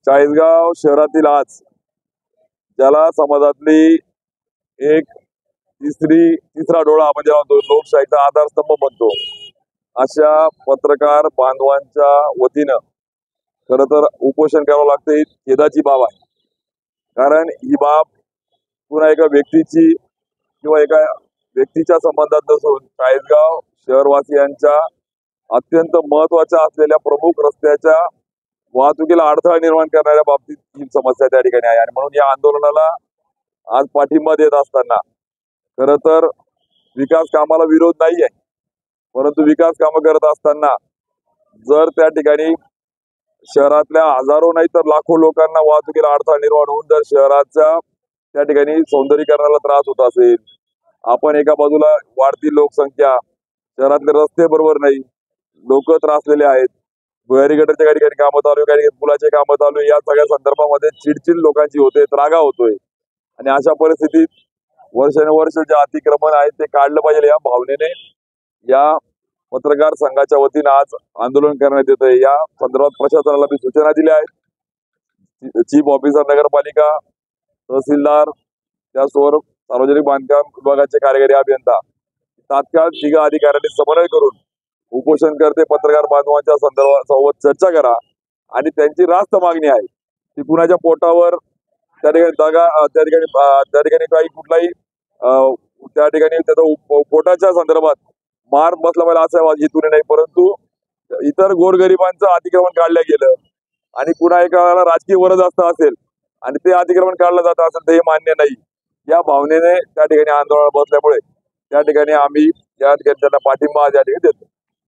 चाळीसगाव शहरातील आज ज्याला समाजातली एक तिसरा डोळा आपण ज्याला म्हणतो, लोकशाहीचा आधारस्तंभ म्हणतो, अशा पत्रकार बांधवांच्या वतीनं खरं तर उपोषण करावं लागतं ही खेदाची बाब आहे. कारण ही बाब पुन्हा एका व्यक्तीची किंवा एका व्यक्तीच्या संबंधात नसून चाळीसगाव शहरवासियांच्या अत्यंत महत्वाच्या असलेल्या प्रमुख रस्त्याच्या वाहतुकीला अडथळा निर्माण करणाऱ्या बाबतीत ही समस्या त्या ठिकाणी आहे. आणि म्हणून या आंदोलनाला आज पाठिंबा देत असताना खरं तर विकास कामाला विरोध नाही आहे, परंतु विकास कामं करत असताना जर त्या ठिकाणी शहरातल्या हजारो नाही तर लाखो लोकांना वाहतुकीला अडथळा निर्माण होऊन जर शहराच्या त्या ठिकाणी सौंदर्यीकरणाला त्रास होत असेल, आपण एका बाजूला वाढती लोकसंख्या, शहरातले रस्ते बरोबर नाही, लोक त्रासलेले आहेत, भुयारी गटरच्या काही ठिकाणी कामं चालू आहे, काही ठिकाणी पुलाचे कामं चालू आहे, या सगळ्या संदर्भामध्ये चिडचिड लोकांची होते, रागा होतोय. आणि अशा परिस्थितीत वर्षानुवर्ष जे अतिक्रमण आहे ते काढलं पाहिजे या भावनेने या पत्रकार संघाच्या वतीनं आज आंदोलन करण्यात येत आहे. या संदर्भात प्रशासनाला मी सूचना दिल्या आहेत. चीफ ऑफिसर नगरपालिका, तहसीलदार, त्याचबरोबर सार्वजनिक बांधकाम विभागाचे कार्यकारी अभियंता तात्काळ तिघा अधिकाऱ्यांनी समन्वय करून उपोषण करते पत्रकार बांधवांच्या संदर्भात चर्चा करा आणि त्यांची रास्त मागणी आहे ती कुणाच्या पोटावर त्या ठिकाणी काही कुठलाही त्या ठिकाणी त्याचा पोटाच्या संदर्भात मार बसला पाहिजे असं हेतूने नाही, परंतु इतर गोरगरिबांचं अतिक्रमण काढलं गेलं आणि कुणा एकाला राजकीय वरदहस्त असेल आणि ते अतिक्रमण काढलं जात असेल तर हे मान्य नाही. या भावनेने त्या ठिकाणी आंदोलन बसल्यामुळे त्या ठिकाणी आम्ही या ठिकाणी त्यांना पाठिंबा त्या ठिकाणी देतो.